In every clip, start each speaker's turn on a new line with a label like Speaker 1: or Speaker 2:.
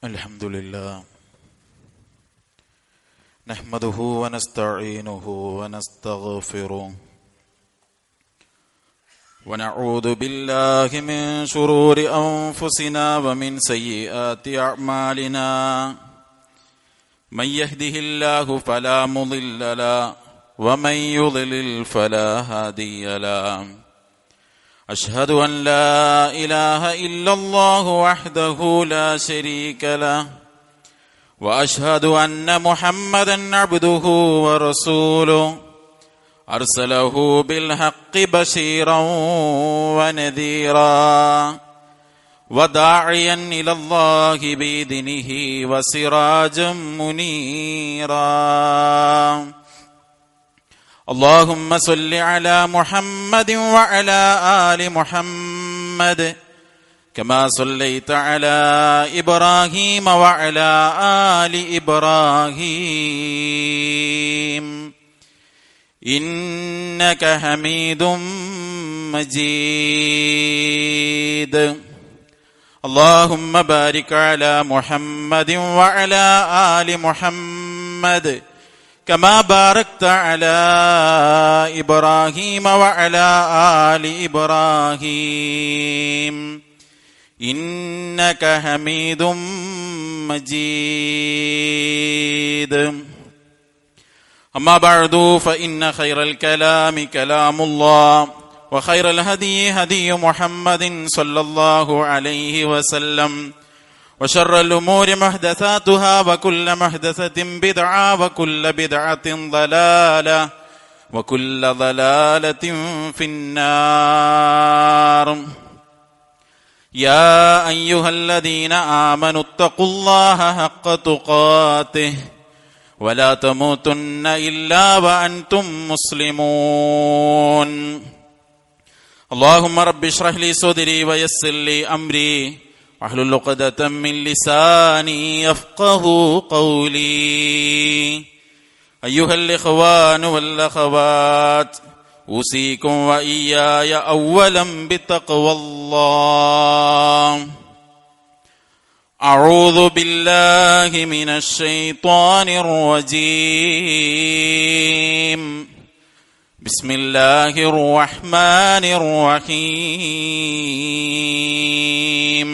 Speaker 1: الحمد لله نحمده ونستعينه ونستغفره ونعوذ بالله من شرور أنفسنا ومن سيئات أعمالنا من يهده الله فلا مضل له ومن يضلل فلا هادي له أشهد أن لا إله إلا الله وحده لا شريك له وأشهد أن محمدا عبده ورسوله أرسله بالحق بشيرا ونذيرا وداعيا إلى الله بإذنه وسراجا منيرا اللهم صل على محمد وعلى آل محمد كما صليت على إبراهيم وعلى آل إبراهيم إنك حميد مجيد اللهم بارك على محمد وعلى آل محمد كما باركت على إبراهيم وعلى آل إبراهيم إنك حميد مجيد أما بعد فإن خير الكلام كلام الله وخير الهدي هدي محمد صلى الله عليه وسلم وشر الأمور محدثاتها وكل محدثة بدعة وكل بدعة ضلالة وكل ضلالة في النار يا أيها الذين آمنوا اتقوا الله حق تقاته ولا تموتن إلا وأنتم مسلمون اللهم رب اشرح لي صدري ويسر لي أمري واحلل عقدة من لساني يفقهوا قولي أيها الإخوان والأخوات أوصيكم وإياي أولا بتقوى الله أعوذ بالله من الشيطان الرجيم بسم الله الرحمن الرحيم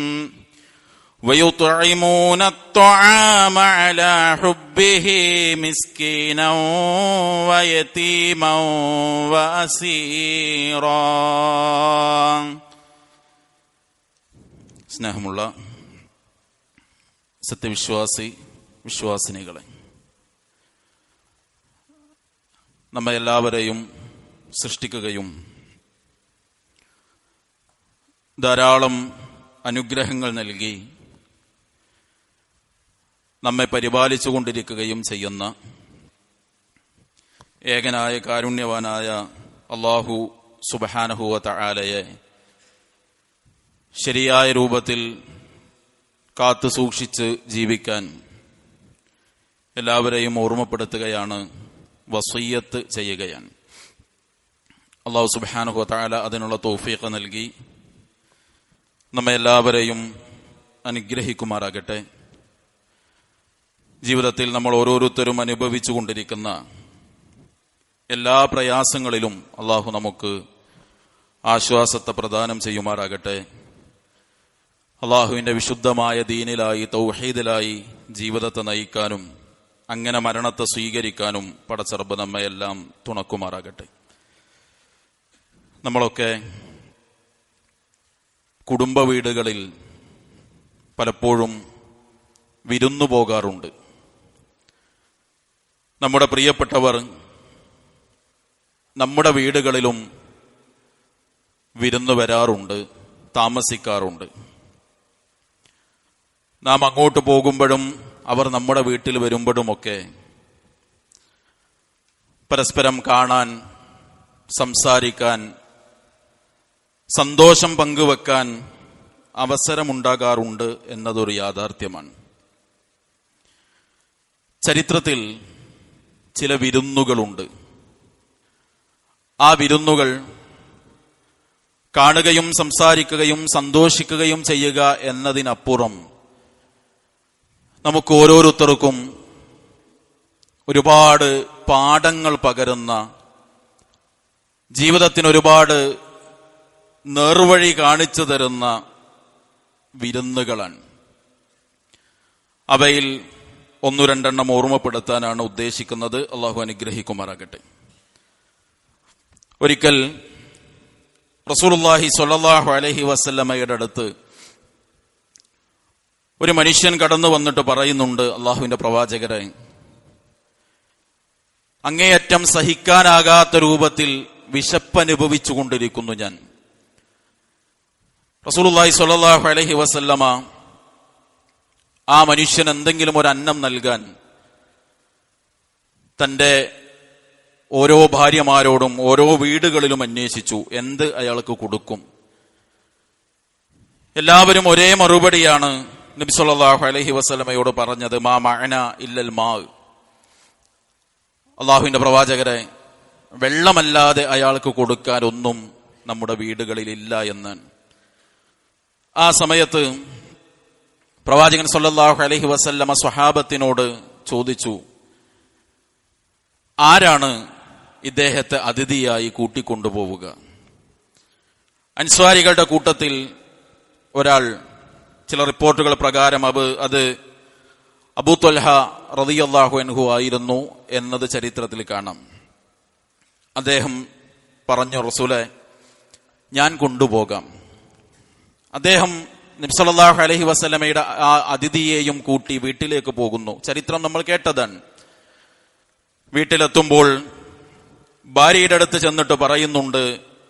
Speaker 1: ويطعمون الطعام على حبه مسكينا ويتيما وأسيرا. സ്നേഹമുള്ള വിശ്വാസിനികളെ, നമ്മെ എല്ലാവരെയും സൃഷ്ടിക്കുകയും ധാരാളം അനുഗ്രഹങ്ങൾ നൽകി നമ്മെ പരിപാലിച്ചു കൊണ്ടിരിക്കുകയും ചെയ്യുന്ന ഏകനായ കാരുണ്യവാനായ അല്ലാഹു സുബ്ഹാനഹു വ തആലയെ ശരിയായ രൂപത്തിൽ കാത്തു സൂക്ഷിച്ച് ജീവിക്കാൻ എല്ലാവരെയും ഓർമ്മപ്പെടുത്തുകയാണ്, വസിയ്യത്ത് ചെയ്യുകയാണ്. അല്ലാഹു സുബ്ഹാനഹു വ തആല അതിനുള്ള തൗഫീഖ് നൽകി നമ്മെ എല്ലാവരെയും അനുഗ്രഹിക്കുമാറാകട്ടെ. ജീവിതത്തിൽ നമ്മൾ ഓരോരുത്തരും അനുഭവിച്ചു കൊണ്ടിരിക്കുന്ന എല്ലാ പ്രയാസങ്ങളിലും അല്ലാഹു നമുക്ക് ആശ്വാസത്തെ പ്രദാനം ചെയ്യുമാറാകട്ടെ. അല്ലാഹുവിന്റെ വിശുദ്ധമായ ദീനിലായി തൗഹീദിലായി ജീവിതത്തെ നയിക്കാനും അങ്ങനെ മരണത്തെ സ്വീകരിക്കാനും പടച്ചറബ് നമ്മയെല്ലാം തുണക്കുമാറാകട്ടെ. നമ്മളൊക്കെ കുടുംബ വീടുകളിൽ പലപ്പോഴും വിരുന്നു പോകാറുണ്ട്. നമ്മുടെ പ്രിയപ്പെട്ടവർ നമ്മുടെ വീടുകളിലും വിരുന്നു വരാറുണ്ട്, താമസിക്കാറുണ്ട്. നാം അങ്ങോട്ട് പോകുമ്പോഴും അവർ നമ്മുടെ വീട്ടിൽ വരുമ്പോഴുമൊക്കെ പരസ്പരം കാണാൻ, സംസാരിക്കാൻ, സന്തോഷം പങ്കുവെക്കാൻ അവസരമുണ്ടാകാറുണ്ട് എന്നതൊരു യാഥാർത്ഥ്യമാണ്. ചരിത്രത്തിൽ ചില വിരുന്നുകളുണ്ട്. ആ വിരുന്നുകൾ കാണുകയും സംസാരിക്കുകയും സന്തോഷിക്കുകയും ചെയ്യുക എന്നതിനപ്പുറം നമുക്ക് ഓരോരുത്തർക്കും ഒരുപാട് പാഠങ്ങൾ പകരുന്ന, ജീവിതത്തിന് ഒരുപാട് നേർവഴി കാണിച്ചു തരുന്ന വിരുന്നുകളാണ്. അവയിൽ ഒന്നു രണ്ടെണ്ണം ഓർമ്മപ്പെടുത്താനാണ് ഉദ്ദേശിക്കുന്നത്. അള്ളാഹു അനുഗ്രഹിക്കുമാറാകട്ടെ. ഒരിക്കൽ റസൂലുള്ളാഹി സ്വല്ലല്ലാഹു അലൈഹി വസല്ലമയുടെ അടുത്ത് ഒരു മനുഷ്യൻ കടന്നു വന്നിട്ട് പറയുന്നുണ്ട്, അള്ളാഹുവിന്റെ പ്രവാചകരെ, അങ്ങേയറ്റം സഹിക്കാനാകാത്ത രൂപത്തിൽ വിശപ്പനുഭവിച്ചുകൊണ്ടിരിക്കുന്നു ഞാൻ. റസൂലുള്ളാഹി സ്വല്ലല്ലാഹു അലൈഹി വസല്ലമ ആ മനുഷ്യൻ എന്തെങ്കിലും ഒരു അന്നം നൽകാൻ തന്റെ ഓരോ ഭാര്യമാരോടും ഓരോ വീടുകളിലും അന്വേഷിച്ചു, എന്ത് അയാൾക്ക് കൊടുക്കും. എല്ലാവരും ഒരേ മറുപടിയാണ് നബി സല്ലല്ലാഹു അലൈഹി വസല്ലമയോട് പറഞ്ഞത്, മാ മഅന ഇല്ലൽ മാ. അള്ളാഹുവിന്റെ പ്രവാചകരെ, വെള്ളമല്ലാതെ അയാൾക്ക് കൊടുക്കാൻ ഒന്നും നമ്മുടെ വീടുകളിൽ ഇല്ല എന്ന്. ആ സമയത്ത് പ്രവാചകൻ സല്ലല്ലാഹു അലൈഹി വസല്ലമ സ്വഹാബത്തിനോട് ചോദിച്ചു, ആരാണ് ഇദ്ദേഹത്തെ അതിഥിയായി കൂട്ടിക്കൊണ്ടുപോവുക? അൻസ്വാരികളുടെ കൂട്ടത്തിൽ ഒരാൾ, ചില റിപ്പോർട്ടുകൾ പ്രകാരം അത് അബൂ ത്വൽഹ റളിയല്ലാഹു അൻഹു ആയിരുന്നു എന്നത് ചരിത്രത്തിൽ കാണാം. അദ്ദേഹം പറഞ്ഞു, റസൂലേ, ഞാൻ കൊണ്ടുപോകാം. അദ്ദേഹം നബി സല്ലല്ലാഹു അലൈഹി വസല്ലമയുടെ ആ അതിഥിയെയും കൂട്ടി വീട്ടിലേക്ക് പോകുന്നു. ചരിത്രം നമ്മൾ കേട്ടതാണ്. വീട്ടിലെത്തുമ്പോൾ ഭാര്യയുടെ അടുത്ത് ചെന്നിട്ട് പറയുന്നുണ്ട്,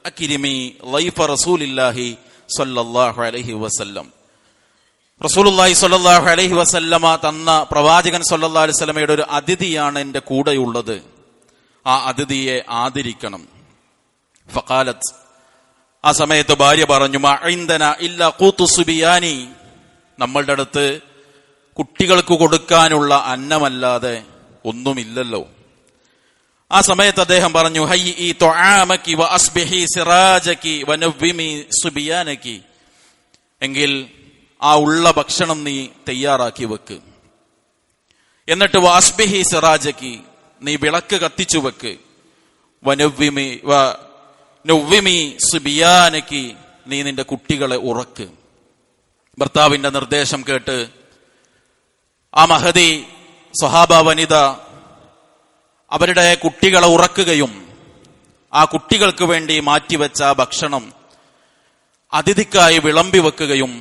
Speaker 1: അക്രിമി ലൈഫ റസൂലില്ലാഹി സ്വല്ലല്ലാഹു അലൈഹി വസല്ലം. റസൂലുള്ളാഹി സ്വല്ലല്ലാഹു അലൈഹി വസല്ലമ തന്ന പ്രവാചകൻ സ്വല്ലല്ലാഹു അലൈഹി വസല്ലമയുടെ ഒരു അതിഥിയാണ് എന്റെ കൂടെയുള്ളത്, ആ അതിഥിയെ ആദരിക്കണം. ഫഖാലത്ത്, ആ സമയത്ത് ഭാര്യ പറഞ്ഞു, മാ ഇൻദന ഇല്ലാ ഖൂതു സുബിയാനി, നമ്മളുടെ അടുത്ത് കുട്ടികൾക്ക് കൊടുക്കാനുള്ള അന്നമല്ലാതെ ഒന്നുമില്ലല്ലോ. ആ സമയത്ത് അദ്ദേഹം പറഞ്ഞു, ഹയ്യി തുആമകി വ അസ്ബിഹി സിറാജകി വ നവ്വിമി സുബിയാനകി, എങ്കിൽ ആ ഉള്ള ഭക്ഷണം നീ തയ്യാറാക്കി വെക്ക്, എന്നിട്ട് വ അസ്ബിഹി സിറാജകി, നീ വിളക്ക് കത്തിച്ചു വെക്ക്, വ നവ്വിമി സുബിയാനകി, നീ നിന്റെ കുട്ടികളെ ഉറക്ക്. ഭർത്താവിന്റെ നിർദ്ദേശം കേട്ട് ആ മഹദി സ്വഹാബ വനിത അവരുടെ കുട്ടികളെ ഉറക്കുകയും ആ കുട്ടികൾക്ക് വേണ്ടി മാറ്റിവെച്ച ഭക്ഷണം അതിഥിക്കായി വിളമ്പി വെക്കുകയും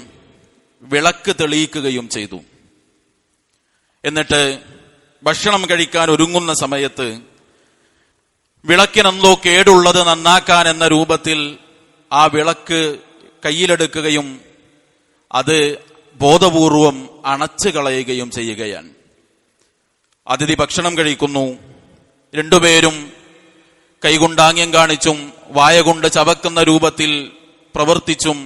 Speaker 1: വിളക്ക് തെളിയിക്കുകയും ചെയ്തു. എന്നിട്ട് ഭക്ഷണം കഴിക്കാൻ ഒരുങ്ങുന്ന സമയത്ത് വിളക്കിനെന്തോ കേടുള്ളത് നന്നാക്കാൻ എന്ന രൂപത്തിൽ ആ വിളക്ക് കയ്യിലെടുക്കുകയും അത് ബോധപൂർവം അണച്ചു കളയുകയും ചെയ്യുകയാണ്. അതിഥി ഭക്ഷണം കഴിക്കുന്നു. രണ്ടുപേരും കൈകൊണ്ടാംഗ്യം കാണിച്ചും വായ കൊണ്ട് ചവക്കുന്ന രൂപത്തിൽ പ്രവർത്തിച്ചും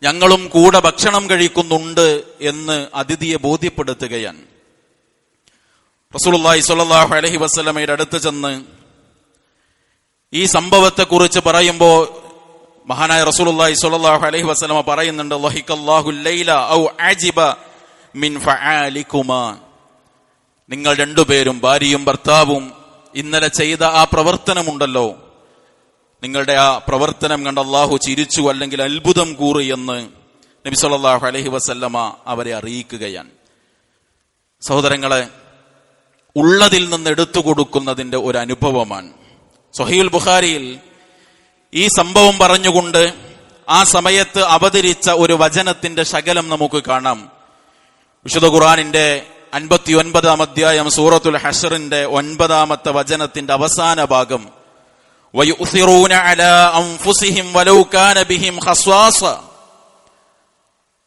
Speaker 1: ഞങ്ങളും കൂടെ ഭക്ഷണം കഴിക്കുന്നുണ്ട് എന്ന് അതിഥിയെ ബോധ്യപ്പെടുത്തുകയാണ്. റസൂലുള്ളാഹി സ്വല്ലല്ലാഹു അലൈഹി വസല്ലമയുടെ അടുത്ത് ചെന്ന് ഈ സംഭവത്തെക്കുറിച്ച് പറയുമ്പോൾ മഹാനായ റസൂലുള്ളാഹി സ്വല്ലല്ലാഹു അലൈഹി വസല്ലമ പറയുന്നുണ്ട്, ലഹിഖല്ലാഹു ലൈല ഔ അജിബ മിൻ ഫആലികുമാ, നിങ്ങൾ രണ്ടുപേരും ഭാര്യയും ഭർത്താവും ഇന്നലെ ചെയ്ത ആ പ്രവർത്തനമുണ്ടല്ലോ, നിങ്ങളുടെ ആ പ്രവർത്തനം കണ്ട് അള്ളാഹു ചിരിച്ചു, അല്ലെങ്കിൽ അത്ഭുതം കൂറി എന്ന് നബി സല്ലല്ലാഹു അലൈഹി വസല്ലമ അവരെ അറിയിക്കുകയാണ്. സഹോദരങ്ങളെ, ഉള്ളതിൽ നിന്ന് എടുത്തു കൊടുക്കുന്നതിന്റെ ഒരു അനുഭവമാണ്. സ്വഹീഹുൽ ബുഖാരിയിൽ ഈ സംഭവം പറഞ്ഞുകൊണ്ട് ആ സമയത്ത് അവതരിച്ച ഒരു വചനത്തിന്റെ ശകലം നമുക്ക് കാണാം. വിശുദ്ധ ഖുർആനിന്റെ 59-ാം അധ്യായം സൂറത്തുൽ ഹശ്റിന്റെ 9-ാമത്തെ വചനത്തിന്റെ അവസാന ഭാഗം, വയുസിറൂന അലാ അൻഫുസിഹിം വലൗ കാന ബിഹിം ഖസ്വാസ,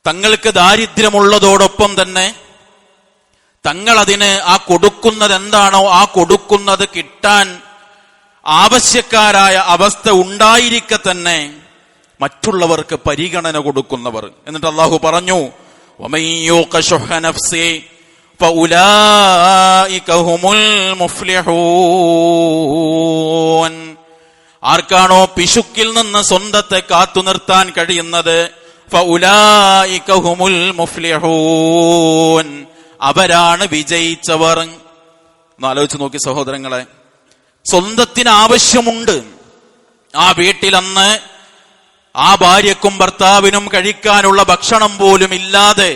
Speaker 1: തങ്ങൾക്ക് ദാരിദ്ര്യമുള്ളതോടൊപ്പം തന്നെ തങ്ങൾ അതിന് ആ കൊടുക്കുന്നത് എന്താണോ ആ കൊടുക്കുന്നത് കിട്ടാൻ ആവശ്യക്കാരായ അവസ്ഥ ഉണ്ടായിരിക്കെ തന്നെ മറ്റുള്ളവർക്ക് പരിഗണന കൊടുക്കുന്നവർ. എന്നിട്ട് അള്ളാഹു പറഞ്ഞു, വമൻ യൂഖ ശുഹ നഫ്സി ഫഉലൈക ഹുമുൽ മുഫ്ലിഹൂൻ, ആർക്കാണോ പിശുക്കിൽ നിന്ന് സ്വന്തത്തെ കാത്തു നിർത്താൻ കഴിയുന്നത്, ഫഉലൈക ഹുമുൽ മുഫ്ലിഹൂൻ, അവരാണ് വിജയിച്ചവർ. ഒന്ന് ആലോചിച്ച് നോക്കി സഹോദരങ്ങളെ, സ്വന്തത്തിന് ആവശ്യമുണ്ട്. ആ വീട്ടിലന്ന് ആ ഭാര്യക്കും ഭർത്താവിനും കഴിക്കാനുള്ള ഭക്ഷണം പോലും ഇല്ലാതെ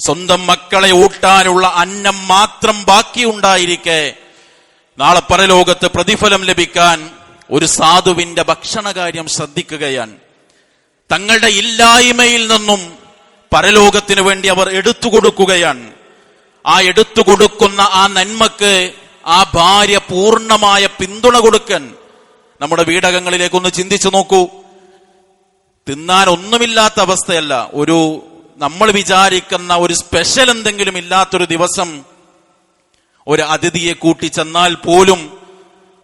Speaker 1: സ്വന്തം മക്കളെ ഊട്ടാനുള്ള അന്നം മാത്രം ബാക്കിയുണ്ടായിരിക്കെ നാളെ പരലോകത്ത് പ്രതിഫലം ലഭിക്കാൻ ഒരു സാധുവിന്റെ ഭക്ഷണകാര്യം ശ്രദ്ധിക്കുകയാണ്. തങ്ങളുടെ ഇല്ലായ്മയിൽ നിന്നും പരലോകത്തിന് വേണ്ടി അവർ എടുത്തു കൊടുക്കുകയാണ്. ആ എടുത്തു കൊടുക്കുന്ന ആ നന്മക്ക് ആ ഭാര്യ പൂർണ്ണമായ പിന്തുണ കൊടുക്കാൻ. നമ്മുടെ വീടകങ്ങളിലേക്കൊന്ന് ചിന്തിച്ചു നോക്കൂ. തിന്നാൻ ഒന്നുമില്ലാത്ത അവസ്ഥയല്ല, ഒരു നമ്മൾ വിചാരിക്കുന്ന ഒരു സ്പെഷ്യൽ എന്തെങ്കിലും ഇല്ലാത്തൊരു ദിവസം ഒരു അതിഥിയെ കൂട്ടി ചെന്നാൽ പോലും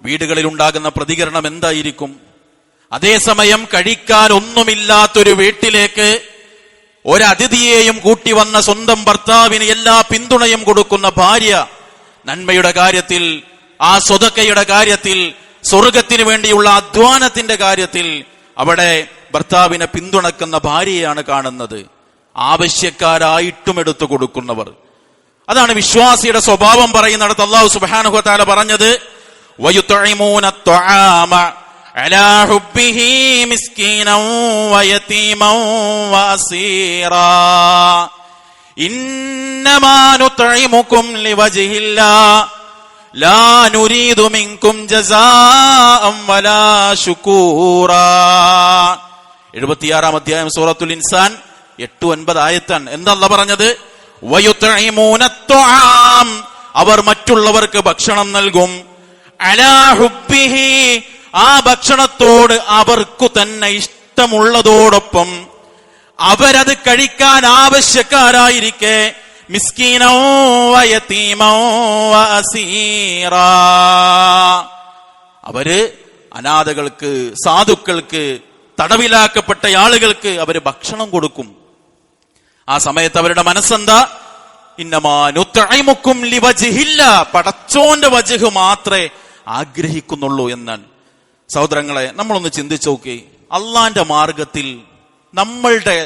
Speaker 1: വീടുകളിൽ ഉണ്ടാകുന്ന പ്രതികരണം എന്തായിരിക്കും? അതേസമയം കഴിക്കാൻ ഒന്നുമില്ലാത്തൊരു വീട്ടിലേക്ക് ഒരതിഥിയെയും കൂട്ടി വന്ന സ്വന്തം ഭർത്താവിന് എല്ലാ പിന്തുണയും കൊടുക്കുന്ന ഭാര്യ, നന്മയുടെ കാര്യത്തിൽ, ആ സ്വതക്കയുടെ കാര്യത്തിൽ, സ്വർഗത്തിന് വേണ്ടിയുള്ള അധ്വാനത്തിന്റെ കാര്യത്തിൽ അവിടെ ഭർത്താവിനെ പിന്തുണക്കുന്ന ഭാര്യയാണ് കാണുന്നത്. ആവശ്യക്കാരായിട്ടും എടുത്തു കൊടുക്കുന്നവർ. അതാണ് വിശ്വാസിയുടെ സ്വഭാവം പറയുന്നിടത്ത് അല്ലാഹു സുബ്ഹാനഹു വ തആല പറഞ്ഞത്, വയുത്ഇമൂന അത്അമ അലാ ഹുബ്ബിഹി മിസ്കീനൻ വയതീമൻ വഅസീറാ ഇന്നമാ നുത്ഇമുകും ലിവജ്ഹില്ലാഹ് ലാ നുരീദു മിൻകും ജസാഅൻ വലാ ശുകൂറാ. 76-ാം അധ്യായം സൂറത്തുൽ ഇൻസാൻ 8-9 ആയത്താണ്. എന്താ അല്ലാഹു പറഞ്ഞത്? വയുത്ഇമൂന അത്അം, അവർ മറ്റുള്ളവർക്ക് ഭക്ഷണം നൽകും. അലാ ഹുബ്ബിഹി, ആ ഭക്ഷണത്തോട് അവർക്കു തന്നെ ഇഷ്ടമുള്ളതോടൊപ്പം അവരത് കഴിക്കാൻ ആവശ്യക്കാരായിരിക്കെ മിസ്കീനൻ വയതീമൻ വഅസീറാ, അവര് അനാഥകൾക്ക്, സാധുക്കൾക്ക്, തടവിലാക്കപ്പെട്ട ആളുകൾക്ക് അവര് ഭക്ഷണം കൊടുക്കും. ആ സമയത്ത് അവരുടെ മനസ്സെന്താ? ഇന്നമാ നുത്ഇമുകും ലിവജ്ഹില്ലാ, പടച്ചോന്റെ വജ്ഹ് മാത്രമേ ആഗ്രഹിക്കുന്നുള്ളൂ എന്നാണ്. സഹോദരങ്ങളെ, നമ്മളൊന്ന് ചിന്തിച്ചു നോക്കി. അള്ളാന്റെ മാർഗത്തിൽ നമ്മളുടെ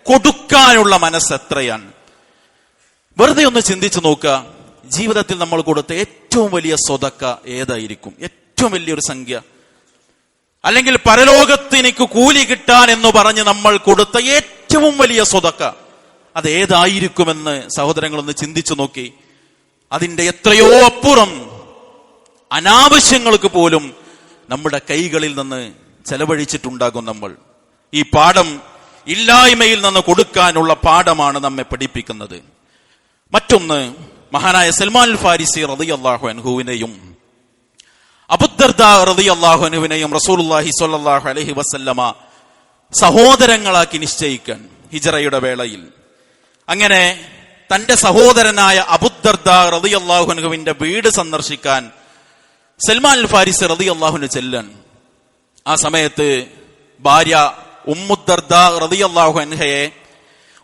Speaker 1: കൊടുക്കാനുള്ള മനസ്സ് എത്രയാണ്? വെറുതെ ഒന്ന് ചിന്തിച്ചു നോക്കുക. ജീവിതത്തിൽ നമ്മൾ കൊടുത്ത ഏറ്റവും വലിയ സ്വതക്ക ഏതായിരിക്കും? ഏറ്റവും വലിയൊരു സംഖ്യ, അല്ലെങ്കിൽ പരലോകത്ത് എനിക്ക് കൂലി കിട്ടാൻ എന്ന് പറഞ്ഞ് നമ്മൾ കൊടുത്ത ഏറ്റവും വലിയ സ്വതക്ക അത് ഏതായിരിക്കുമെന്ന് സഹോദരങ്ങളൊന്ന് ചിന്തിച്ചു നോക്കി. അതിന്റെ എത്രയോ അപ്പുറം അനാവശ്യങ്ങൾക്ക് പോലും നമ്മുടെ കൈകളിൽ നിന്ന് ചെലവഴിച്ചിട്ടുണ്ടാകും നമ്മൾ. ഈ പാഠം ഇല്ലായ്മയിൽ നിന്ന് കൊടുക്കാനുള്ള പാഠമാണ് നമ്മെ പഠിപ്പിക്കുന്നത്. മറ്റൊന്ന്, മഹാനായ സൽമാൻ അൽ ഫാരിസി റളിയല്ലാഹു അൻഹുവിനെയും അബൂദർദാ റളിയല്ലാഹു അൻഹുവിനെയും റസൂലുള്ളാഹി സ്വല്ലല്ലാഹു അലൈഹി വസല്ലമ സഹോദരങ്ങളാക്കി നിശ്ചയിക്കാൻ ഹിജ്റയുടെ വേളയിൽ. അങ്ങനെ തന്റെ സഹോദരനായ അബൂദർദാ റളിയല്ലാഹു അൻഹുവിന്റെ വീട് സന്ദർശിക്കാൻ സൽമാൻ അൽ ഫാരിസി റളിയല്ലാഹു അൻഹു ചെല്ലാൻ. ആ സമയത്ത് ഭാര്യ ഉമ്മുദ്ദർദാ റളിയല്ലാഹു അൻഹയെ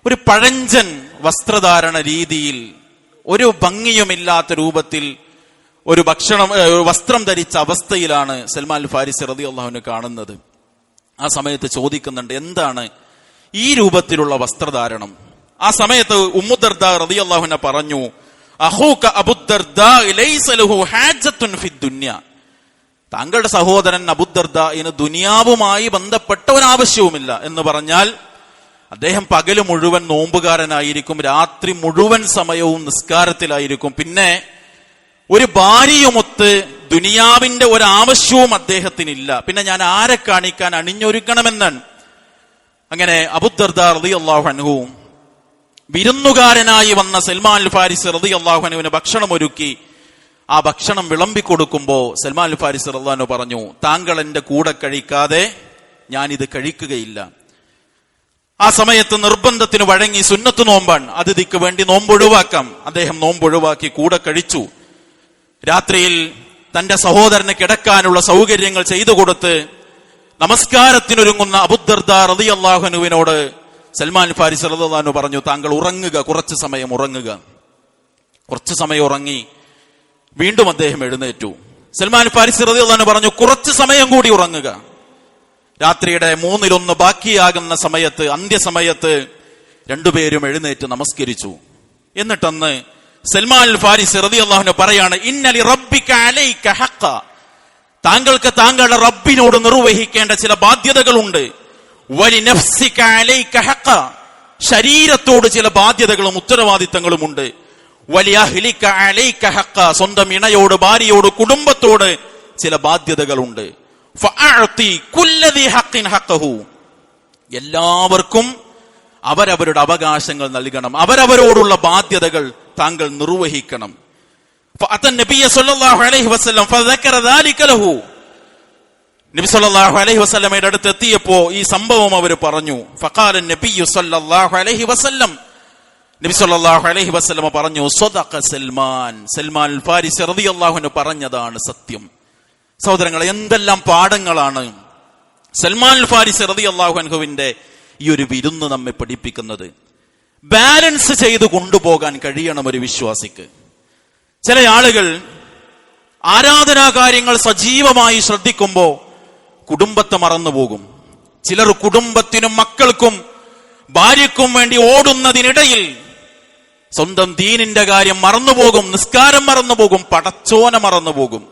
Speaker 1: ഒരു പഴഞ്ചൻ വസ്ത്രധാരണ രീതിയിൽ, ഒരു ഭംഗിയുമില്ലാത്ത രൂപത്തിൽ ഒരു വസ്ത്രം ധരിച്ച അവസ്ഥയിലാണ് സൽമാൻ അൽ ഫാരിസി റളിയല്ലാഹു അൻഹു കാണുന്നത്. ആ സമയത്ത് ചോദിക്കുന്നുണ്ട്, എന്താണ് ഈ രൂപത്തിലുള്ള വസ്ത്രധാരണം? ആ സമയത്ത് ഉമ്മുദ്ദർദാ റളിയല്ലാഹു അൻഹ പറഞ്ഞു, അഖൂക അബൂദർദാ ലൈസ ലഹു ഹാജത്തുൻ ഫിദ്ദുനിയ, താങ്കളുടെ സഹോദരൻ അബൂദർദാഇന് ദുനിയാവുമായി ബന്ധപ്പെട്ട ഒരു ആവശ്യവുമില്ല. എന്ന് പറഞ്ഞാൽ അദ്ദേഹം പകല് മുഴുവൻ നോമ്പുകാരനായിരിക്കും, രാത്രി മുഴുവൻ സമയവും നിസ്കാരത്തിലായിരിക്കും. പിന്നെ ഒരു ഭാര്യയുമൊത്ത് ദുനിയാവിന്റെ ഒരാവശ്യവും അദ്ദേഹത്തിനില്ല. പിന്നെ ഞാൻ ആരെ കാണിക്കാൻ അണിഞ്ഞൊരുക്കണമെന്നാണ്. അങ്ങനെ അബൂദർദാ റളിയല്ലാഹു അൻഹു വിരുന്നുകാരനായി വന്ന സൽമാൻ അൽ ഫാരിസി റളിയല്ലാഹു അൻഹുവിന് ഭക്ഷണം ഒരുക്കി. ആ ഭക്ഷണം വിളമ്പിക്കൊടുക്കുമ്പോ സൽമാൻ അൽ ഫാരിസി റളിയല്ലാഹു അൻഹു പറഞ്ഞു, താങ്കൾ എന്റെ കൂടെ കഴിക്കാതെ ഞാനിത് കഴിക്കുകയില്ല. ആ സമയത്ത് നിർബന്ധത്തിന് വഴങ്ങി, സുന്നത്ത് നോമ്പാണ്, അതിഥിക്ക് വേണ്ടി നോമ്പൊഴിവാക്കാം. അദ്ദേഹം നോമ്പൊഴിവാക്കി കൂടെ കഴിച്ചു. രാത്രിയിൽ തന്റെ സഹോദരന് കിടക്കാനുള്ള സൗകര്യങ്ങൾ ചെയ്തു കൊടുത്ത് നമസ്കാരത്തിനൊരുങ്ങുന്ന അബൂദർദാ റളിയല്ലാഹു അൻഹുവിനോട് സൽമാൻ ഫാരിസി റളിയല്ലാഹു അൻഹു പറഞ്ഞു, താങ്കൾ ഉറങ്ങുക, കുറച്ചു സമയം ഉറങ്ങുക. കുറച്ചു സമയം ഉറങ്ങി. വീണ്ടും അദ്ദേഹം എഴുന്നേറ്റു. സൽമാൻ ഫാരിസി റളിയല്ലാഹു അൻഹു പറഞ്ഞു, കുറച്ചു സമയം കൂടി ഉറങ്ങുക. രാത്രിയുടെ 1/3 ബാക്കിയാകുന്ന സമയത്ത്, അന്ത്യസമയത്ത് രണ്ടുപേരും എഴുന്നേറ്റ് നമസ്കരിച്ചു. എന്നിട്ടന്ന് സൽമാൻ അൽ ഫാരിസി റളിയല്ലാഹു അൻഹു പറയാണ്, ഇന്നലി റബ്ബിക അലൈക ഹഖ്ഖ, താങ്കൾക്ക് താങ്കളുടെ റബ്ബിനോട് നിർവഹിക്കേണ്ട ചില ബാധ്യതകളുണ്ട്. വലി നഫ്സിക അലൈക ഹഖ്ഖ, ശരീരത്തോട് ചില ബാധ്യതകളും ഉത്തരവാദിത്തങ്ങളുമുണ്ട്. വലി അഹ്ലിക അലൈക ഹഖ്ഖ, സ്വന്തം ഇണയോട്, ഭാര്യയോട്, കുടുംബത്തോട് ചില ബാധ്യതകളുണ്ട്. ഫഅഅതി കുല്ലദി ഹഖ്ഖിൻ ഹഖ്ഖഹു, എല്ലാവർക്കും അവരവരുടെ അവകാശങ്ങൾ നൽകണം, അവരവരോടുള്ള ബാധ്യതകൾ താങ്കൾ നിർവഹിക്കണം. ഫഅതൻ നബിയ സല്ലല്ലാഹു അലൈഹി വസല്ലം ഫദക്കറ ദാലിക ലഹു, നബി സല്ലല്ലാഹു അലൈഹി വസല്ലമയുടെ അടുത്ത് എത്തിയപ്പോ ഈ സംഭവം അവർ പറഞ്ഞു. ഫഖാല നബിയു സല്ലല്ലാഹു അലൈഹി വസല്ലം, നബി സല്ലല്ലാഹു അലൈഹി വസല്ലമ പറഞ്ഞു, സദഖ സൽമാൻ, സൽമാൻ അൽ ഫാരിസി റളിയല്ലാഹു അൻഹു പറഞ്ഞതാണ് സത്യം. സഹോദരങ്ങളെ, എന്തെല്ലാം പാഠങ്ങളാണ് സൽമാൻ അൽ ഫാരിസി റളിയല്ലാഹു അൻഹുവിന്റെ ഈ ഒരു വിരുന്ന് നമ്മെ പഠിപ്പിക്കുന്നത്. ബാലൻസ് ചെയ്ത് കൊണ്ടുപോകാൻ കഴിയണം ഒരു വിശ്വാസിക്ക്. ചില ആളുകൾ ആരാധനാ കാര്യങ്ങൾ സജീവമായി ശ്രദ്ധിക്കുമ്പോ കുടുംബത്തെ മറന്നുപോകും. ചിലർ കുടുംബത്തിനും മക്കൾക്കും ഭാര്യക്കും വേണ്ടി ഓടുന്നതിനിടയിൽ സ്വന്തം ദീനിന്റെ കാര്യം മറന്നുപോകും, നിസ്കാരം മറന്നുപോകും, പടച്ചോനെ മറന്നുപോകും.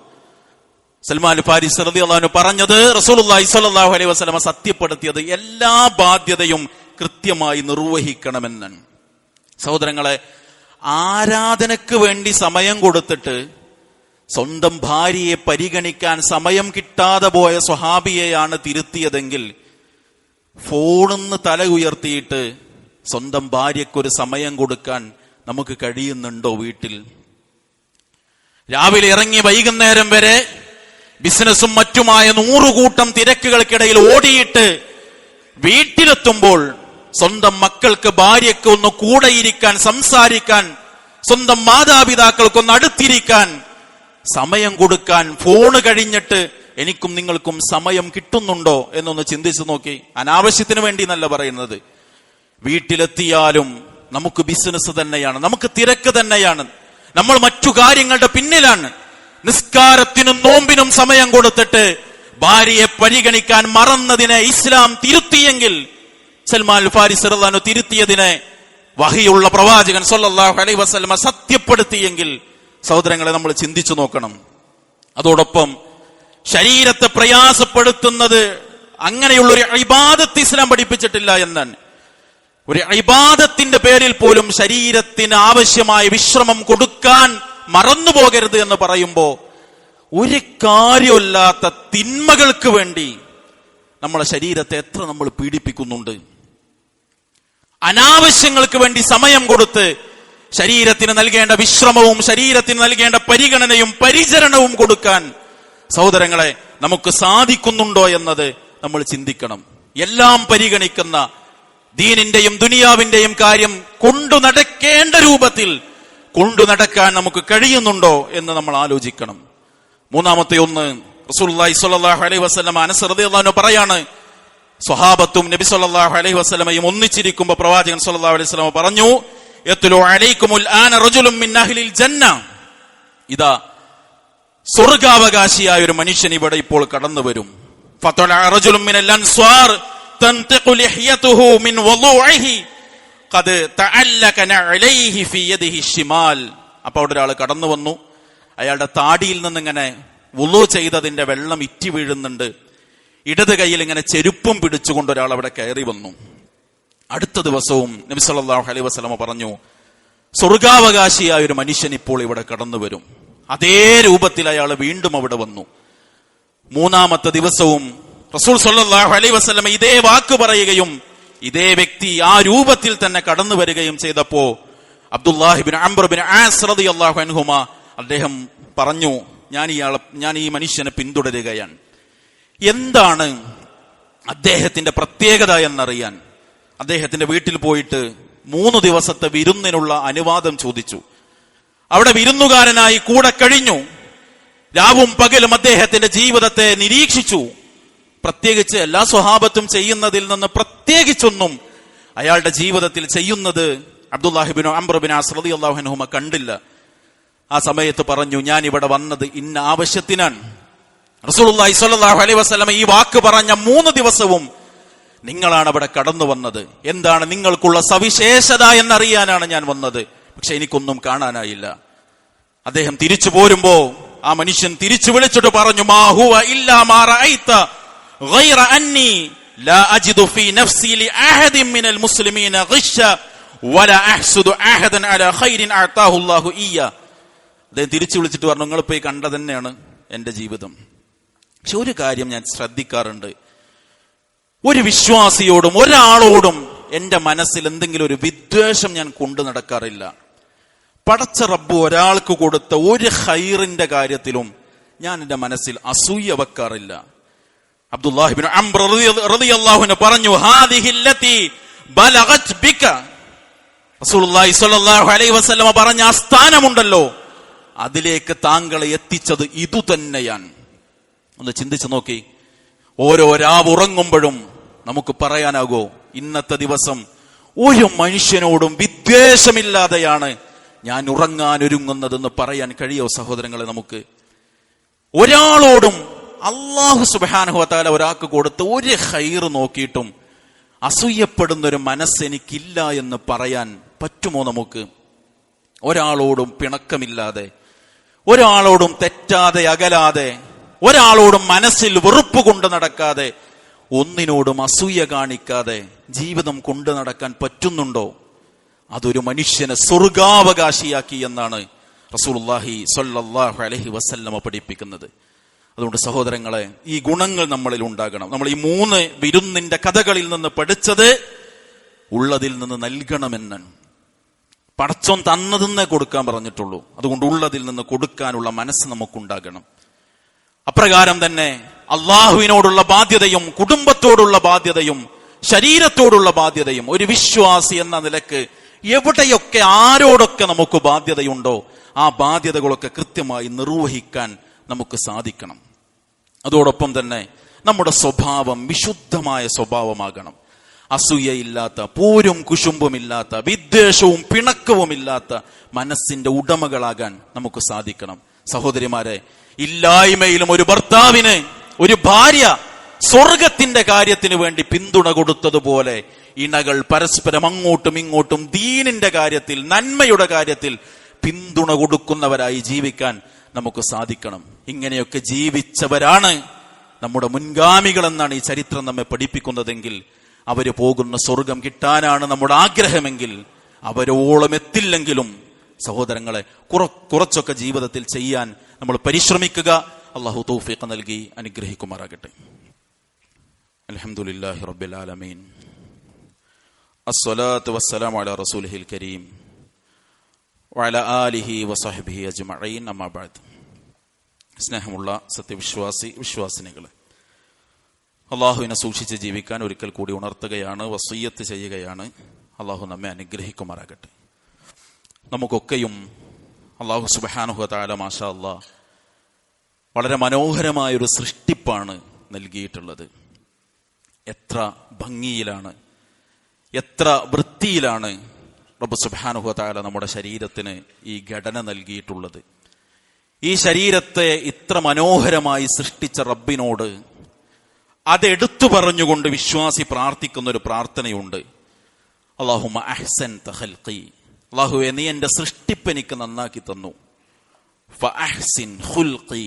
Speaker 1: സൽമാൻ ഫാരിസി റളിയല്ലാഹു അൻഹു പറഞ്ഞത്, റസൂലുള്ളാഹി സ്വല്ലല്ലാഹു അലൈഹി വസല്ലമ സത്യപ്പെടുത്തിയത് എല്ലാ ബാധ്യതയും കൃത്യമായി നിർവഹിക്കണമെന്നാണ്. സഹോദരങ്ങളെ, ആരാധനക്ക് വേണ്ടി സമയം കൊടുത്തിട്ട് സ്വന്തം ഭാര്യയെ പരിഗണിക്കാൻ സമയം കിട്ടാതെ പോയ സ്വഹാബിയെയാണ് തിരുത്തിയതെങ്കിൽ, ഫോണിന്ന് തല ഉയർത്തിയിട്ട് സ്വന്തം ഭാര്യക്കൊരു സമയം കൊടുക്കാൻ നമുക്ക് കഴിയുന്നുണ്ടോ? വീട്ടിൽ രാവിലെ ഇറങ്ങി വൈകുന്നേരം വരെ ബിസിനസ്സും മറ്റുമായ 100 കൂട്ടം തിരക്കുകൾക്കിടയിൽ ഓടിയിട്ട് വീട്ടിലെത്തുമ്പോൾ സ്വന്തം മക്കൾക്ക്, ഭാര്യയ്ക്ക് ഒന്ന് കൂടെയിരിക്കാൻ, സംസാരിക്കാൻ, സ്വന്തം മാതാപിതാക്കൾക്കൊന്ന് അടുത്തിരിക്കാൻ സമയം കൊടുക്കാൻ ഫോണ് കഴിഞ്ഞിട്ട് എനിക്കും നിങ്ങൾക്കും സമയം കിട്ടുന്നുണ്ടോ എന്നൊന്ന് ചിന്തിച്ചു നോക്കി. അനാവശ്യത്തിന് വേണ്ടി എന്നല്ല പറയുന്നത്. വീട്ടിലെത്തിയാലും നമുക്ക് ബിസിനസ് തന്നെയാണ്, നമുക്ക് തിരക്ക് തന്നെയാണ്, നമ്മൾ മറ്റു കാര്യങ്ങളുടെ പിന്നിലാണ്. നിസ്കാരത്തിനും നോമ്പിനും സമയം കൊടുത്തിട്ട് ഭാര്യയെ പരിഗണിക്കാൻ മറന്നതിനെ ഇസ്ലാം തിരുത്തിയെങ്കിൽ, സൽമാൻ ഫാരിസി റളിയല്ലാഹു അൻഹു തിരുത്തിയതിനെ വഹിയുള്ള പ്രവാചകൻ സല്ലല്ലാഹു അലൈഹി വസല്ലമ സത്യപ്പെടുത്തിയെങ്കിൽ, സഹോദരങ്ങളെ, നമ്മൾ ചിന്തിച്ചു നോക്കണം. അതോടൊപ്പം ശരീരത്തെ പ്രയാസപ്പെടുത്തുന്നത് അങ്ങനെയുള്ള ഒരു ഇബാദത്ത് ഇസ്ലാം പഠിപ്പിച്ചിട്ടില്ല എന്നാണ്. ഒരു ഇബാദത്തിന്റെ പേരിൽ പോലും ശരീരത്തിന് ആവശ്യമായ വിശ്രമം കൊടുക്കാൻ മറന്നുപോകരുത് എന്ന് പറയുമ്പോ, ഒരു കാര്യമില്ലാത്ത തിന്മകൾക്ക് വേണ്ടി നമ്മളെ ശരീരത്തെ എത്ര നമ്മൾ പീഡിപ്പിക്കുന്നുണ്ട്. അനാവശ്യങ്ങൾക്ക് വേണ്ടി സമയം കൊടുത്ത് ശരീരത്തിന് നൽകേണ്ട വിശ്രമവും ശരീരത്തിന് നൽകേണ്ട പരിഗണനയും പരിചരണവും കൊടുക്കാൻ, സഹോദരങ്ങളെ, നമുക്ക് സാധിക്കുന്നുണ്ടോ എന്നത് നമ്മൾ ചിന്തിക്കണം. എല്ലാം പരിഗണിക്കുന്ന, ദീനിന്റെയും ദുനിയാവിന്റെയും കാര്യം കൊണ്ടു നടക്കേണ്ട രൂപത്തിൽ കൊണ്ടു നടക്കാൻ നമുക്ക് കഴിയുന്നുണ്ടോ എന്ന് നമ്മൾ ആലോചിക്കണം. മൂന്നാമത്തെ ഒന്ന്, റസൂലുള്ളാഹി സ്വല്ലല്ലാഹു അലൈഹി വസല്ലം അനസ് റളിയല്ലാഹു അൻഹു പറയാണ്, സ്വഹാബത്തും നബി സ്വല്ലല്ലാഹു അലൈഹി വസല്ലമയും ഒന്നിച്ചിരിക്കുമ്പോൾ പ്രവാചകൻ സ്വല്ലല്ലാഹു അലൈഹി വസല്ലം പറഞ്ഞു, യത്ലു അലൈക്കുമുൽ ആന റജുലുൻ മിൻ അഹ്ലിൽ ജന്ന, ഇതാ സ്വർഗ്ഗാവകാശിയായ ഒരു മനുഷ്യൻ ഇവിടെ ഇപ്പോൾ കടന്നു വരും. ഫതല റജുലുൻ മിനൽ അൻസ്വാർ തൻതിഖു ലിഹ്യതുഹു മിൻ വളുഇഹി ഖദ് തഅല്ലക അലൈഹി ഫി യദിഹി ശിമാൽ. അപ്പോൾ അവിടെ ഒരാൾ കടന്നു വന്നു. അയാളുടെ താടിയിൽ നിന്നിങ്ങനെ വുളു ചെയ്തതിന്റെ വെള്ളം ഇറ്റി വീഴുന്നുണ്ട്. ഇടത് കൈയിൽ ഇങ്ങനെ ചെരുപ്പും പിടിച്ചുകൊണ്ട് ഒരാൾ അവിടെ കയറി വന്നു. അടുത്ത ദിവസവും നബി സല്ലല്ലാഹു അലൈഹി വസല്ലമ പറഞ്ഞു, സ്വർഗാവകാശിയായ ഒരു മനുഷ്യൻ ഇപ്പോൾ ഇവിടെ കടന്നു വരും. അതേ രൂപത്തിൽ അയാൾ വീണ്ടും അവിടെ വന്നു. മൂന്നാമത്തെ ദിവസവും റസൂൽ സല്ലല്ലാഹു അലൈഹി വസല്ലമ ഇതേ വാക്ക് പറയുകയും ഇതേ വ്യക്തി ആ രൂപത്തിൽ തന്നെ കടന്നു വരികയും ചെയ്തപ്പോ അബ്ദുല്ലാഹി ഇബ്നു അംർ ഇബ്നു ആസ് റളിയല്ലാഹു അൻഹുമ അദ്ദേഹം പറഞ്ഞു, ഞാൻ ഈ മനുഷ്യനെ പിന്തുടരുകയാണ്. എന്താണ് അദ്ദേഹത്തിന്റെ പ്രത്യേകത എന്നറിയാൻ അദ്ദേഹത്തിന്റെ വീട്ടിൽ പോയിട്ട് 3 ദിവസത്തെ വിരുന്നിനുള്ള അനുവാദം ചോദിച്ചു. അവിടെ വിരുന്നുകാരനായി കൂടെ കഴിഞ്ഞു. രാവും പകലും അദ്ദേഹത്തിന്റെ ജീവിതത്തെ നിരീക്ഷിച്ചു. പ്രത്യേകിച്ച് എല്ലാ സ്വഹാബത്തും ചെയ്യുന്നതിൽ നിന്ന് പ്രത്യേകിച്ചൊന്നും അയാളുടെ ജീവിതത്തിൽ ചെയ്യുന്നത് അബ്ദുല്ലാഹി ഇബ്നു അംർ ഇബ്നു ആസ് റളിയല്ലാഹു അൻഹുമ കണ്ടില്ല. ആ സമയത്ത് പറഞ്ഞു, ഞാൻ ഇവിടെ വന്നത് ഇന്ന ആവശ്യത്തിനാണ്. റസൂലുള്ളാഹി സ്വല്ലല്ലാഹു അലൈഹി വസല്ലം ഈ വാക്ക് പറഞ്ഞ 3 ദിവസവും നിങ്ങളാണ് അവിടെ കടന്നു വന്നത്. എന്താണ് നിങ്ങൾക്കുള്ള സവിശേഷത എന്നറിയാനാണ് ഞാൻ വന്നത്. പക്ഷെ എനിക്കൊന്നും കാണാനായില്ല. അദ്ദേഹം തിരിച്ചു പോരുമ്പോ ആ മനുഷ്യൻ തിരിച്ചു വിളിച്ചിട്ട് പറഞ്ഞു, മാ ഹുവ ഇല്ലാ മാ റഅയ്ത ഗൈറ അന്നി ലാ അജിദു ഫീ നഫ്സി ലി അഹദിൻ മിനൽ മുസ്ലിമീന ഗിശ്ശ വലാ അഹ്സുദു അഹദൻ അലാ ഖൈരിൻ അഅതാഹു അല്ലാഹു ഇയ്യ. അദ്ദേഹം തിരിച്ചു വിളിച്ചിട്ട് പറഞ്ഞു, നിങ്ങൾ പോയി കണ്ട തന്നെയാണ് എന്റെ ജീവിതം. പക്ഷെ ഒരു കാര്യം ഞാൻ ശ്രദ്ധിക്കാറുണ്ട്, ഒരു വിശ്വാസിയോടും ഒരാളോടും എന്റെ മനസ്സിൽ എന്തെങ്കിലും ഒരു വിദ്വേഷം ഞാൻ കൊണ്ടു നടക്കാറില്ല. പടച്ച റബ്ബ് ഒരാൾക്ക് കൊടുത്ത ഒരു ഖൈറിന്റെ കാര്യത്തിലും ഞാൻ എന്റെ മനസ്സിൽ അസൂയ വെക്കാറില്ല. അബ്ദുല്ലാഹി ഇബ്നു അംർ റളിയല്ലാഹു അൻഹു പറഞ്ഞു, ഹാദിഹില്ലതി ബലഗത് ബിക. റസൂലുള്ളാഹി സ്വല്ലല്ലാഹു അലൈഹി വസല്ലമ പറഞ്ഞ ആ സ്ഥാനമുണ്ടല്ലോ, അതിലേക്ക് താങ്കളെ എത്തിച്ചത് ഇതുതന്നെയാണ്. ഒന്ന് ചിന്തിച്ചു നോക്കി. ഓരോ രാവ് ഉറങ്ങുമ്പോഴും നമുക്ക് പറയാനാകോ, ഇന്നത്തെ ദിവസം ഒരു മനുഷ്യനോടും വിദ്വേഷമില്ലാതെയാണ് ഞാൻ ഉറങ്ങാൻ ഒരുങ്ങുന്നതെന്ന് പറയാൻ കഴിയോ സഹോദരങ്ങളെ? നമുക്ക് ഒരാളോടും അല്ലാഹു സുബ്ഹാനഹു വ തആല ഒരാൾക്ക് കൊടുത്ത ഒരു ഖൈർ നോക്കിയിട്ടും അസൂയപ്പെടുന്ന ഒരു മനസ്സ് എനിക്കില്ല എന്ന് പറയാൻ പറ്റുമോ നമുക്ക്? ഒരാളോടും പിണക്കമില്ലാതെ, ഒരാളോടും തെറ്റാതെ അകലാതെ, ഒരാളോടും മനസ്സിൽ വെറുപ്പ് കൊണ്ട് നടക്കാതെ, ഒന്നിനോടും അസൂയ കാണിക്കാതെ ജീവിതം കൊണ്ടു നടക്കാൻ പറ്റുന്നുണ്ടോ? അതൊരു മനുഷ്യനെ സ്വർഗാവകാശിയാക്കി എന്നാണ് റസൂലുള്ളാഹി സ്വല്ലല്ലാഹു അലൈഹി വസല്ലമ പഠിപ്പിക്കുന്നത്. അതുകൊണ്ട് സഹോദരങ്ങളെ, ഈ ഗുണങ്ങൾ നമ്മളിൽ ഉണ്ടാകണം. നമ്മൾ ഈ 3 വിരുന്നിന്റെ കഥകളിൽ നിന്ന് പഠിച്ചത് ഉള്ളതിൽ നിന്ന് നൽകണമെന്നാണ്. പടച്ചോൻ തന്നതെന്നേ കൊടുക്കാൻ പറഞ്ഞിട്ടുള്ളൂ. അതുകൊണ്ട് ഉള്ളതിൽ നിന്ന് കൊടുക്കാനുള്ള മനസ്സ് നമുക്കുണ്ടാകണം. അപ്രകാരം തന്നെ അള്ളാഹുവിനോടുള്ള ബാധ്യതയും കുടുംബത്തോടുള്ള ബാധ്യതയും ശരീരത്തോടുള്ള ബാധ്യതയും ഒരു വിശ്വാസി എന്ന നിലക്ക് എവിടെയൊക്കെ ആരോടൊക്കെ നമുക്ക് ബാധ്യതയുണ്ടോ ആ ബാധ്യതകളൊക്കെ കൃത്യമായി നിർവഹിക്കാൻ നമുക്ക് സാധിക്കണം. അതോടൊപ്പം തന്നെ നമ്മുടെ സ്വഭാവം വിശുദ്ധമായ സ്വഭാവമാകണം. അസൂയയില്ലാത്ത, പൂരും കുശുമ്പുമില്ലാത്ത, വിദ്വേഷവും പിണക്കവുമില്ലാത്ത മനസ്സിന്റെ ഉടമകളാകാൻ നമുക്ക് സാധിക്കണം. സഹോദരിമാരെ, ഇല്ലായ്മയിലും ഒരു ഭർത്താവിന് ഒരു ഭാര്യ സ്വർഗത്തിന്റെ കാര്യത്തിന് വേണ്ടി പിന്തുണ കൊടുത്തതുപോലെ ഇണകൾ പരസ്പരം അങ്ങോട്ടും ഇങ്ങോട്ടും ദീനിന്റെ കാര്യത്തിൽ, നന്മയുടെ കാര്യത്തിൽ പിന്തുണ കൊടുക്കുന്നവരായി ജീവിക്കാൻ നമുക്ക് സാധിക്കണം. ഇങ്ങനെയൊക്കെ ജീവിച്ചവരാണ് നമ്മുടെ മുൻഗാമികൾ എന്നാണ് ഈ ചരിത്രം നമ്മെ പഠിപ്പിക്കുന്നതെങ്കിൽ, അവര് പോകുന്ന സ്വർഗം കിട്ടാനാണ് നമ്മുടെ ആഗ്രഹമെങ്കിൽ, അവരോളം എത്തില്ലെങ്കിലും സഹോദരങ്ങളെ കുറച്ചൊക്കെ ജീവിതത്തിൽ ചെയ്യാൻ നമ്മൾ പരിശ്രമിക്കുക. അല്ലാഹു തൗഫീഖ് നൽകി അനുഗ്രഹിക്കുമാറാകട്ടെ. അൽഹംദുലില്ലാഹി റബ്ബിൽ ആലമീൻ, അസ്സലാത്തു വസ്സലാമു അലാ റസൂലിഹിൽ കരീം വഅലാ ആലിഹി വസഹ്ബിഹി അജ്മഈൻ. അമ്മാ ബഅദ്. സ്നേഹമുള്ള വിശ്വാസിനികളെ, അള്ളാഹുവിനെ സൂക്ഷിച്ച് ജീവിക്കാൻ ഒരിക്കൽ കൂടി ഉണർത്തുകയാണ്, വസിയ്യത്ത് ചെയ്യുകയാണ്. അള്ളാഹു നമ്മെ അനുഗ്രഹിക്കുമാറാകട്ടെ. നമുക്കൊക്കെയും അള്ളാഹു സുബ്ഹാനഹു വ തആല മാഷാ അല്ലാഹ് വളരെ മനോഹരമായൊരു സൃഷ്ടിപ്പാണ് നൽകിയിട്ടുള്ളത്. എത്ര ഭംഗിയിലാണ്, എത്ര വൃത്തിയിലാണ് റബ്ബ് സുബ്ഹാനഹു വ തആല നമ്മുടെ ശരീരത്തിന് ഈ ഘടന നൽകിയിട്ടുള്ളത്. ഈ ശരീരത്തെ ഇത്ര മനോഹരമായി സൃഷ്ടിച്ച റബ്ബിനോട് അതെടുത്തു പറഞ്ഞുകൊണ്ട് വിശ്വാസി പ്രാർത്ഥിക്കുന്ന ഒരു പ്രാർത്ഥനയുണ്ട്. അല്ലാഹുമ്മ അഹ്സൻത ഖൽഖി, അല്ലാഹുവേ നീ എന്റെ സൃഷ്ടിപ്പ് എനിക്ക് നന്നാക്കി തന്നു. ഫഅഹ്സിൻ ഖുൽഖി,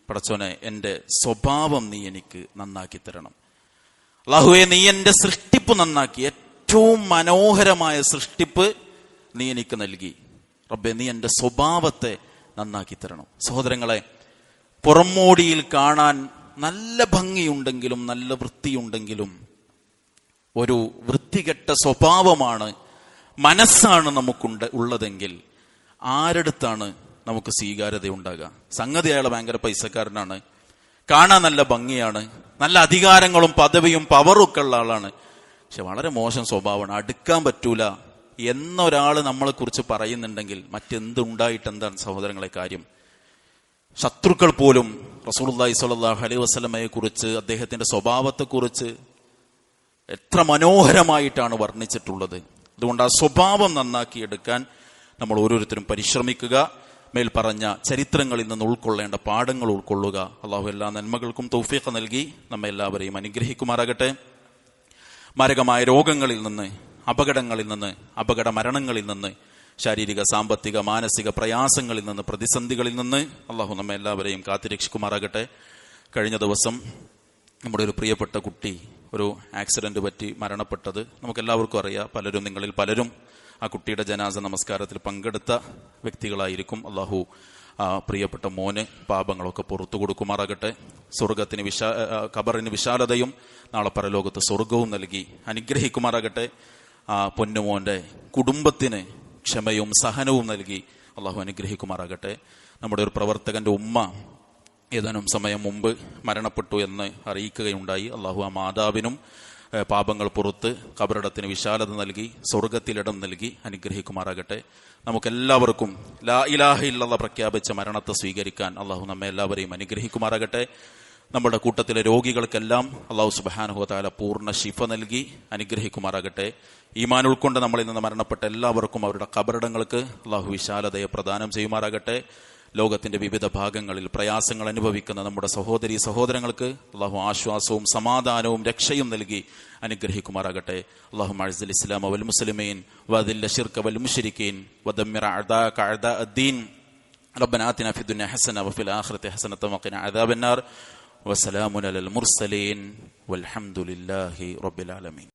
Speaker 1: പടച്ചോനെ എന്റെ സ്വഭാവം നീ എനിക്ക് നന്നാക്കി തരണം. അല്ലാഹുവേ നീ എന്റെ സൃഷ്ടിപ്പ് നന്നാക്കി, ഏറ്റവും മനോഹരമായ സൃഷ്ടിപ്പ് നീ എനിക്ക് നൽകി. റബ്ബേ നീ എന്റെ സ്വഭാവത്തെ നന്നാക്കി തരണം. സഹോദരങ്ങളെ, പുറമോടിയിൽ കാണാൻ നല്ല ഭംഗിയുണ്ടെങ്കിലും നല്ല വൃത്തിയുണ്ടെങ്കിലും ഒരു വൃത്തികെട്ട സ്വഭാവമാണ്, മനസ്സാണ് ഉള്ളതെങ്കിൽ ആരടുത്താണ് നമുക്ക് സ്വീകാര്യത ഉണ്ടാകുക? സംഗതി അയാൾ ഭയങ്കര പൈസക്കാരനാണ്, കാണാൻ നല്ല ഭംഗിയാണ്, നല്ല അധികാരങ്ങളും പദവിയും പവറൊക്കെ ഉള്ള ആളാണ്, പക്ഷെ വളരെ മോശം സ്വഭാവമാണ്, അടുക്കാൻ പറ്റൂല എന്നൊരാൾ നമ്മളെ കുറിച്ച് പറയുന്നുണ്ടെങ്കിൽ മറ്റെന്തുണ്ടായിട്ട് എന്താണ് സഹോദരങ്ങളെ കാര്യം? ശത്രുക്കൾ പോലും റസൂലുള്ളാഹി സ്വല്ലല്ലാഹു അലൈഹി വസല്ലമയെ കുറിച്ച്, അദ്ദേഹത്തിന്റെ സ്വഭാവത്തെക്കുറിച്ച് എത്ര മനോഹരമായിട്ടാണ് വർണ്ണിച്ചിട്ടുള്ളത്. അതുകൊണ്ട് ആ സ്വഭാവം നന്നാക്കിയെടുക്കാൻ നമ്മൾ ഓരോരുത്തരും പരിശ്രമിക്കുക. മേൽ പറഞ്ഞ ചരിത്രങ്ങളിൽ നിന്ന് ഉൾക്കൊള്ളേണ്ട പാഠങ്ങൾ ഉൾക്കൊള്ളുക. അള്ളാഹു എല്ലാ നന്മകൾക്കും തൗഫീഖ് നൽകി നമ്മെ എല്ലാവരെയും അനുഗ്രഹിക്കുമാറാകട്ടെ. മാരകമായ രോഗങ്ങളിൽ നിന്ന്, അപകടങ്ങളിൽ നിന്ന്, അപകട മരണങ്ങളിൽ നിന്ന്, ശാരീരിക, സാമ്പത്തിക, മാനസിക പ്രയാസങ്ങളിൽ നിന്ന്, പ്രതിസന്ധികളിൽ നിന്ന് അള്ളാഹു നമ്മെ എല്ലാവരെയും കാത്തുരക്ഷിക്കുമാറാകട്ടെ. കഴിഞ്ഞ ദിവസം നമ്മുടെ ഒരു പ്രിയപ്പെട്ട കുട്ടി ഒരു ആക്സിഡന്റ് പറ്റി മരണപ്പെട്ടത് നമുക്കെല്ലാവർക്കും അറിയാം. നിങ്ങളിൽ പലരും ആ കുട്ടിയുടെ ജനാസ നമസ്കാരത്തിൽ പങ്കെടുത്ത വ്യക്തികളായിരിക്കും. അള്ളാഹു ആ പ്രിയപ്പെട്ട മോന് പാപങ്ങളൊക്കെ പുറത്തു കൊടുക്കുമാറാകട്ടെ. സ്വർഗത്തിന് ഖബറിന് വിശാലതയും നാളെ പരലോകത്ത് സ്വർഗവും നൽകി അനുഗ്രഹിക്കുമാറാകട്ടെ. ആ പൊന്നുമോന്റെ കുടുംബത്തിന് ക്ഷമയും സഹനവും നൽകി അള്ളാഹു അനുഗ്രഹിക്കുമാറാകട്ടെ. നമ്മുടെ ഒരു പ്രവർത്തകന്റെ ഉമ്മ ഏതാനും സമയം മുമ്പ് മരണപ്പെട്ടു എന്ന് അറിയിക്കുകയുണ്ടായി. അള്ളാഹു ആ മാതാവിനും പാപങ്ങൾ പുറത്ത് ഖബറിടത്തിന് വിശാലത നൽകി സ്വർഗത്തിലിടം നൽകി അനുഗ്രഹിക്കുമാറാകട്ടെ. നമുക്കെല്ലാവർക്കും ലാ ഇലാഹ ഇല്ലല്ലാഹ് പ്രഖ്യാപിച്ച മരണത്തെ സ്വീകരിക്കാൻ അള്ളാഹു നമ്മെ എല്ലാവരെയും അനുഗ്രഹിക്കുമാറാകട്ടെ. നമ്മുടെ കൂട്ടത്തിലെ രോഗികൾക്കെല്ലാം അള്ളാഹു സുബ്ഹാനഹു വ തആല പൂർണ്ണ ശിഫ നൽകി അനുഗ്രഹിക്കുമാറാകട്ടെ. ഈമാൻ ഉൾക്കൊണ്ട് നമ്മളിൽ നിന്ന് മരണപ്പെട്ട എല്ലാവർക്കും അവരുടെ ഖബറിടങ്ങൾക്ക് അള്ളാഹു വിശാലതയെ പ്രദാനം ചെയ്യുമാറാകട്ടെ. ലോകത്തിന്റെ വിവിധ ഭാഗങ്ങളിൽ പ്രയാസങ്ങൾ അനുഭവിക്കുന്ന നമ്മുടെ സഹോദരീ സഹോദരങ്ങൾക്ക് അള്ളാഹു ആശ്വാസവും സമാധാനവും രക്ഷയും നൽകി അനുഗ്രഹിക്കുമാറാകട്ടെ. അല്ലാഹുമ്മ അഅ്സിൽ ഇസ്ലാമ വൽ മുസ്ലിമീൻ വഅദില്ല ശിർക വൽ മുശ്രിക്കീൻ വദമ്മിർ അഅദാക അഅദാ അദ്ദീൻ. റബ്ബനാ ആതിനാ ഫിദ് ദുനിയ ഹസന വഫിൽ ആഖിറതി ഹസനത വഖിനാ അദാബന്നാർ. വസലാമുൻ അലൽ മുർസലീൻ വൽഹംദുലില്ലാഹി റബ്ബിൽ ആലമീൻ.